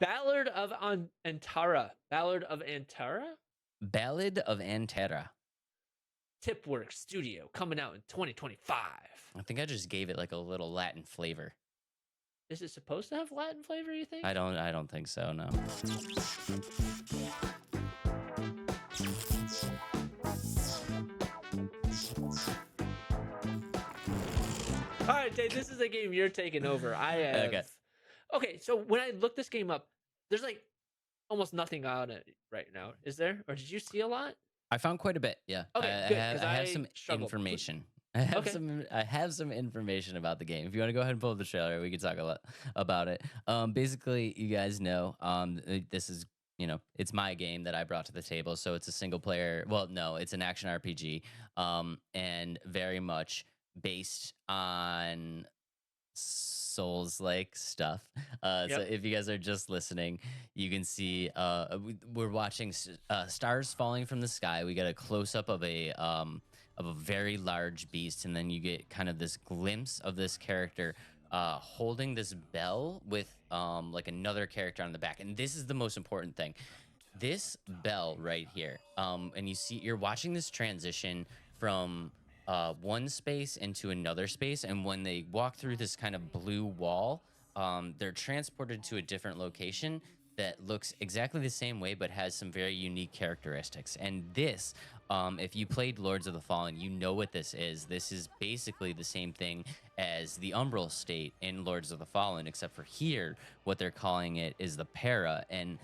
Ballad of Antara. Ballad of Antara? Ballad of Antara. Tipworks Studio coming out in 2025. I think I just gave it like a little Latin flavor. Is it supposed to have Latin flavor, you think? I don't think so, no. All right, Dave, this is a game you're taking over. I have. Okay. Okay, so when I looked this game up, there's like almost nothing on it right now. Is there? Or did you see a lot? I found quite a bit, yeah. Okay, good, because I have some struggled. information. Okay. I have some information about the game. If you want to go ahead and pull up the trailer, we can talk a lot about it. Basically, you guys know, this is, it's my game that I brought to the table. So it's a single player. Well, no, it's an action RPG, and very much based on Souls like stuff. So Yep. if you guys are just listening, you can see we're watching stars falling from the sky. We get a close up of a very large beast, and then you get kind of this glimpse of this character holding this bell with like another character on the back. And this is the most important thing. This bell right here, and you're watching this transition from one space into another space, and when they walk through this kind of blue wall, they're transported to a different location that looks exactly the same way but has some very unique characteristics. And this, if you played Lords of the Fallen, you know what this is. This is basically the same thing as the Umbral State in Lords of the Fallen, except for here, what they're calling it is the Para. And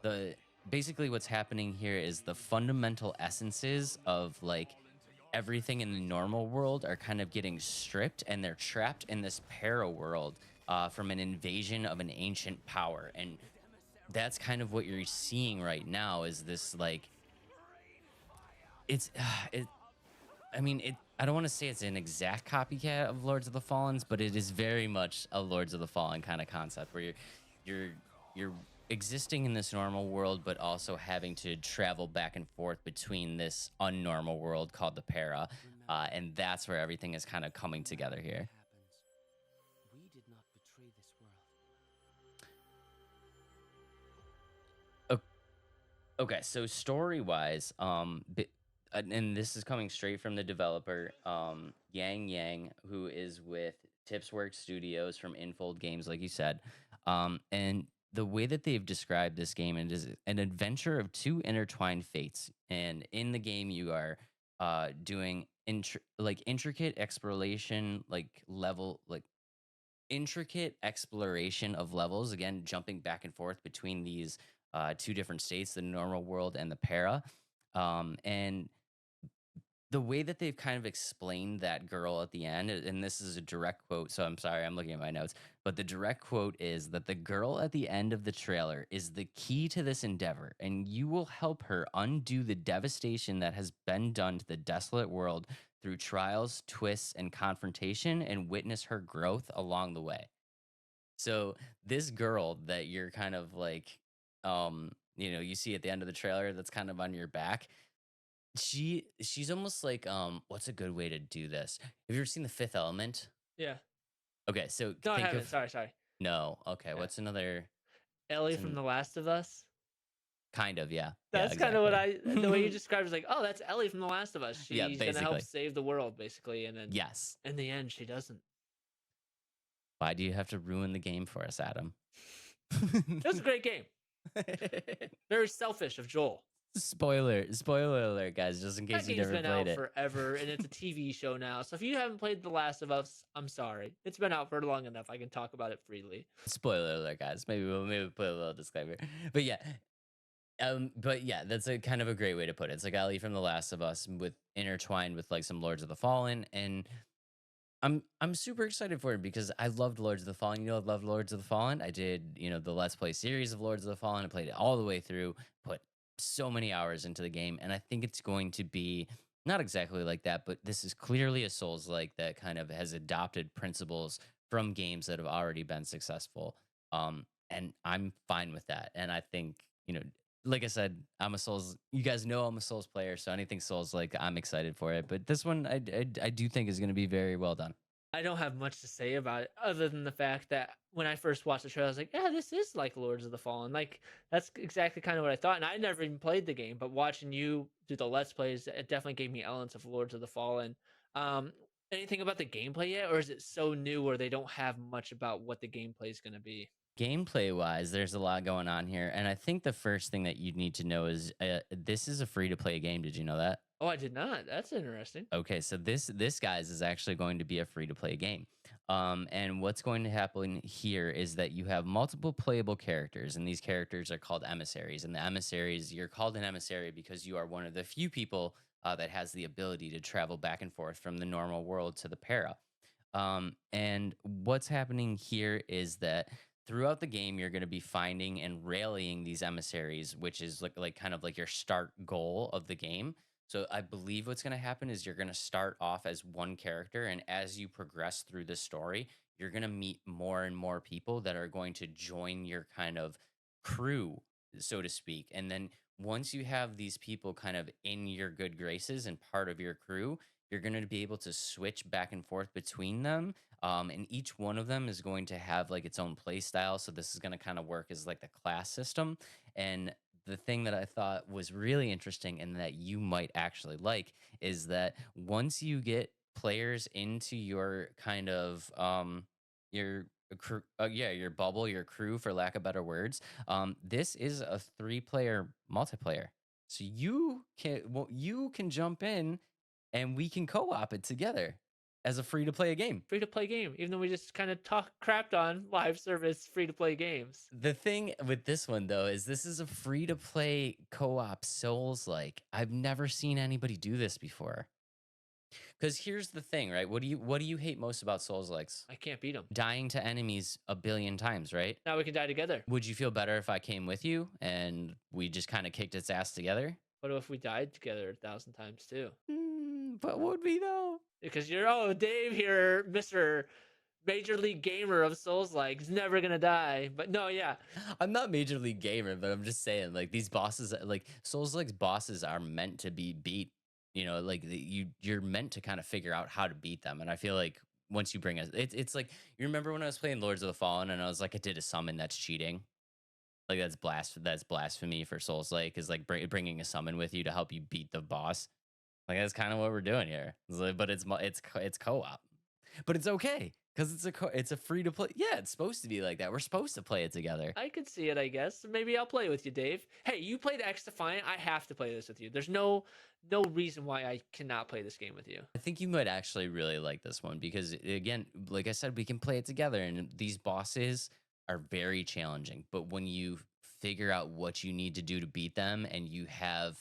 the basically what's happening here is the fundamental essences of like everything in the normal world are kind of getting stripped, and they're trapped in this para world from an invasion of an ancient power. And that's kind of what you're seeing right now is this like it's it I mean it I don't want to say it's an exact copycat of Lords of the Fallens, but it is very much a Lords of the Fallen kind of concept where you're you're existing in this normal world, but also having to travel back and forth between this unnormal world called the Para, and that's where everything is kind of coming together here. We did not betray this world. Okay, so story wise, and this is coming straight from the developer, Yang, who is with Tipsworks Studios from INFOLD Games, like you said. And the way that they've described this game, it is an adventure of two intertwined fates. And in the game, you are doing intricate exploration, intricate exploration of levels, again jumping back and forth between these two different states, the normal world and the para. And the way that they've kind of explained that girl at the end, and this is a direct quote, so I'm sorry, I'm looking at my notes, but the direct quote is that the girl at the end of the trailer is the key to this endeavor, and you will help her undo the devastation that has been done to the desolate world through trials, twists, and confrontation, and witness her growth along the way. So this girl that you're kind of like, you see at the end of the trailer that's kind of on your back, she's almost like what's a good way to do this? Have you ever seen The Fifth Element? Yeah. Okay, so No, I think haven't. of Sorry. no. Okay, Yeah. what's another? Ellie It's from an, The Last of Us. kind of, yeah, yeah, That's kind of what the way you exactly. described it is like, oh, that's Ellie from The Last of Us. Yeah, She's gonna help basically, save the world, basically, and then yes. in the end, she doesn't. Why do you have to ruin the game for us, Adam? It was a great game. Very selfish of Joel. Spoiler alert, guys, just in That case you game's never been played out it. forever, and it's a TV show now. So if you haven't played The Last of Us, I'm sorry. It's been out for long enough. I can talk about it freely. Spoiler alert, guys. Maybe we'll put a little disclaimer. But yeah, that's a kind of a great way to put it. It's like Ellie from The Last of Us with intertwined with like some Lords of the Fallen, and I'm super excited for it because I loved Lords of the Fallen. I loved Lords of the Fallen. I did, the Let's Play series of Lords of the Fallen. I played it all the way through, put so many hours into the game, and I think it's going to be not exactly like that, but this is clearly a Souls like that kind of has adopted principles from games that have already been successful. And I'm fine with that. And I think, like I said, I'm a Souls. You guys know I'm a Souls player, so anything Souls like, I'm excited for it. But this one, I do think is going to be very well done. I don't have much to say about it other than the fact that when I first watched the trailer, I was like, "Yeah, this is like Lords of the Fallen." Like that's exactly kind of what I thought, and I never even played the game, but watching you do the Let's Plays, it definitely gave me elements of Lords of the Fallen. Um, Anything about the gameplay yet, or is it so new where they don't have much about what the gameplay is going to be? Gameplay wise, there's a lot going on here, and I think the first thing that you need to know is this is a free to play game. Did you know that? Oh, I did not. That's interesting. Okay, so this guys is actually going to be a free to play game. And what's going to happen here is that you have multiple playable characters, and these characters are called emissaries. And the emissaries, you're called an emissary because you are one of the few people that has the ability to travel back and forth from the normal world to the para. And what's happening here is that throughout the game, you're going to be finding and rallying these emissaries, which is like kind of like your start goal of the game. So I believe what's going to happen is you're going to start off as one character, and as you progress through the story, you're going to meet more and more people that are going to join your kind of crew, so to speak. And then once you have these people kind of in your good graces and part of your crew, you're going to be able to switch back and forth between them. And each one of them is going to have like its own play style. So this is going to kind of work as like the class system. And the thing that I thought was really interesting and that you might actually like is that once you get players into your kind of your your bubble, your crew, for lack of better words, this is a three-player multiplayer. So you can jump in and we can co-op it together as a free to play game. Free to play game, even though we just kind of talk crapped on live service free to play games. The thing with this one though is this is a free to play co-op Souls like. I've never seen anybody do this before. Cuz here's the thing, right? What do you hate most about Souls likes? I can't beat them. Dying to enemies a billion times, right? Now we can die together. Would you feel better if I came with you and we just kind of kicked its ass together? What if we died together 1,000 times too? But would we though? Because you're, oh, Dave here, Mr. Major League Gamer of Souls like, is never gonna die. But no, yeah. I'm not major league gamer, but I'm just saying, like these bosses, like Souls like bosses are meant to be beat. You know, like you're meant to kind of figure out how to beat them. And I feel like once you bring us, it's like you remember when I was playing Lords of the Fallen and I was like, I did a summon that's cheating. Like that's blasphemy for Souls. Like is like bringing a summon with you to help you beat the boss. Like that's kind of what we're doing here. It's like, but it's co-op, but it's okay because it's a free to play. Yeah, it's supposed to be like that. We're supposed to play it together. I could see it, I guess. Maybe I'll play with you, Dave. Hey, you played X Defiant. I have to play this with you. There's no reason why I cannot play this game with you. I think you might actually really like this one because again, like I said, we can play it together, and these bosses are very challenging. But when you figure out what you need to do to beat them, and you have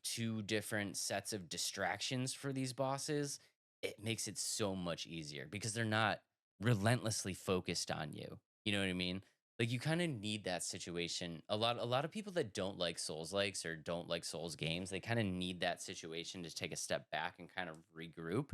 two different sets of distractions for these bosses, it makes it so much easier because they're not relentlessly focused on you. You know what I mean? Like you kind of need that situation. A lot of people that don't like Souls likes or don't like Souls games, they kind of need that situation to take a step back and kind of regroup.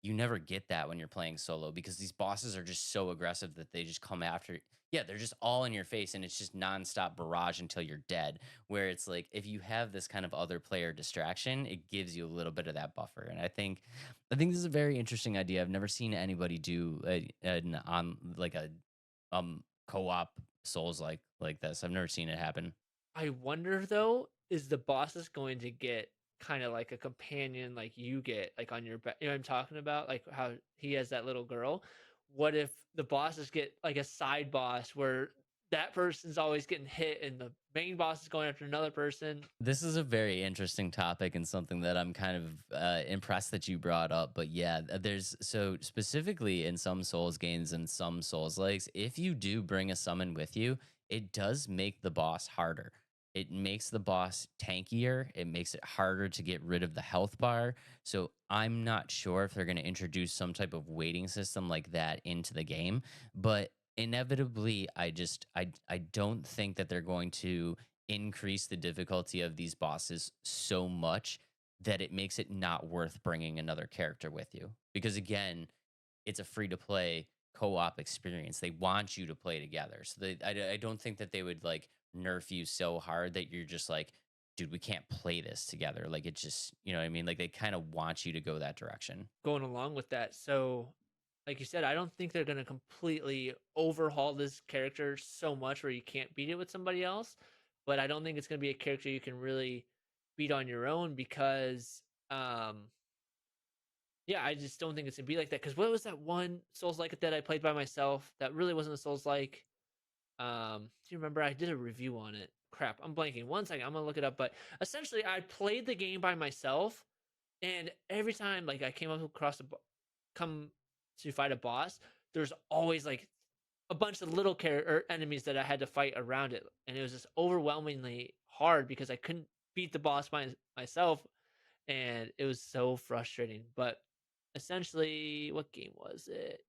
You never get that when you're playing solo because these bosses are just so aggressive that they just come after. Yeah, they're just all in your face and it's just nonstop barrage until you're dead. Where it's like if you have this kind of other player distraction, it gives you a little bit of that buffer. And I think this is a very interesting idea. I've never seen anybody do an on like a co-op Souls like this. I've never seen it happen. I wonder though, is the bosses going to get kind of like a companion like you get like on your back? You know what I'm talking about? Like how he has that little girl. What if the bosses get like a side boss where that person's always getting hit and the main boss is going after another person? This is a very interesting topic and something that I'm kind of impressed that you brought up. But yeah, there's so specifically in some Souls games and some Souls likes, if you do bring a summon with you, it does make the boss harder. It makes the boss tankier. It makes it harder to get rid of the health bar. So I'm not sure if they're going to introduce some type of waiting system like that into the game, but inevitably I don't think that they're going to increase the difficulty of these bosses so much that it makes it not worth bringing another character with you because again it's a free to play co-op experience. They want you to play together, so I don't think that they would like nerf you so hard that you're just like dude, we can't play this together. Like it just, you know what I mean? Like they kind of want you to go that direction. Going along with that, so like you said, I don't think they're gonna completely overhaul this character so much where you can't beat it with somebody else. But I don't think it's gonna be a character you can really beat on your own because yeah, I just don't think it's gonna be like that. Because what was that one Souls like that I played by myself that really wasn't a Souls like? Do you remember? I did a review on it. Crap, I'm blanking. One second, I'm gonna look it up. But essentially, I played the game by myself, and every time like I came up across come to fight a boss, there's always like a bunch of little enemies that I had to fight around it, and it was just overwhelmingly hard because I couldn't beat the boss by myself, and it was so frustrating. But essentially, what game was it?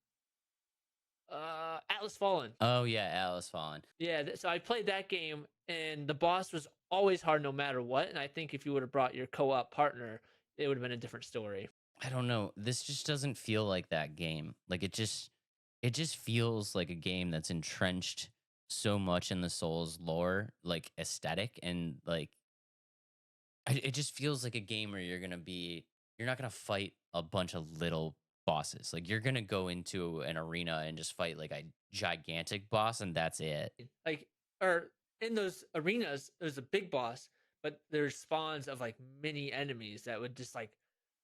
Atlas Fallen. Oh yeah, Alice Fallen. Yeah, so I played that game, and the boss was always hard no matter what. And I think if you would have brought your co-op partner, it would have been a different story. I don't know. This just doesn't feel like that game. Like it just feels like a game that's entrenched so much in the Souls lore, like aesthetic and like it just feels like a game where you're not gonna fight a bunch of little bosses. Like you're gonna go into an arena and just fight like a gigantic boss and that's it. Like, or in those arenas, there's a big boss, but there's spawns of like mini enemies that would just like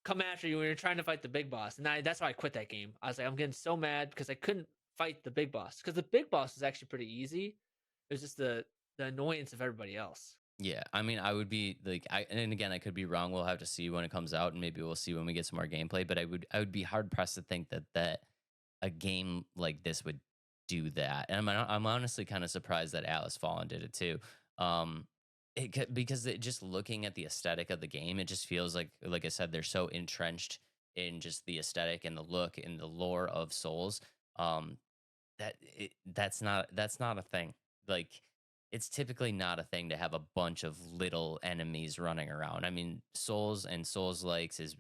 come after you when you're trying to fight the big boss. And that's why I quit that game. I was like, I'm getting so mad because I couldn't fight the big boss because the big boss is actually pretty easy. It was just the annoyance of everybody else. Yeah, I mean, I would be like, and again, I could be wrong. We'll have to see when it comes out, and maybe we'll see when we get some more gameplay. But I would be hard pressed to think that a game like this would do that. And I'm honestly kind of surprised that Atlas Fallen did it too. Um, because just looking at the aesthetic of the game, it just feels like I said, they're so entrenched in just the aesthetic and the look and the lore of Souls. Um, that's not a thing. Like it's typically not a thing to have a bunch of little enemies running around. I mean, Souls and Souls likes is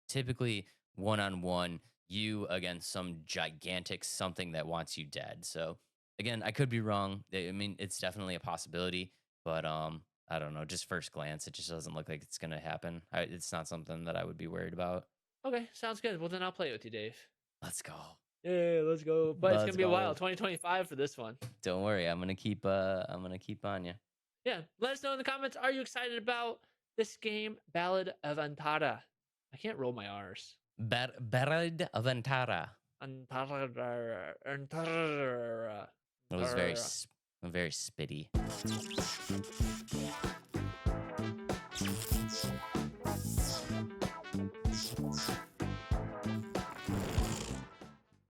typically one on one, you against some gigantic something that wants you dead. So again, I could be wrong. I mean, it's definitely a possibility, but I don't know. Just first glance, it just doesn't look like it's gonna happen. It's not something that I would be worried about. Okay, sounds good. Well, then I'll play it with you, Dave. Let's go. Yeah, let's go. But it's Let's gonna be a while. go. 2025 for this one. Don't worry. I'm gonna keep on you. Yeah, let us know in the comments. Are you excited about this game, Ballad of Antara? I can't roll my R's. Ballad of Antara. Antara. Antara. It was very spitty.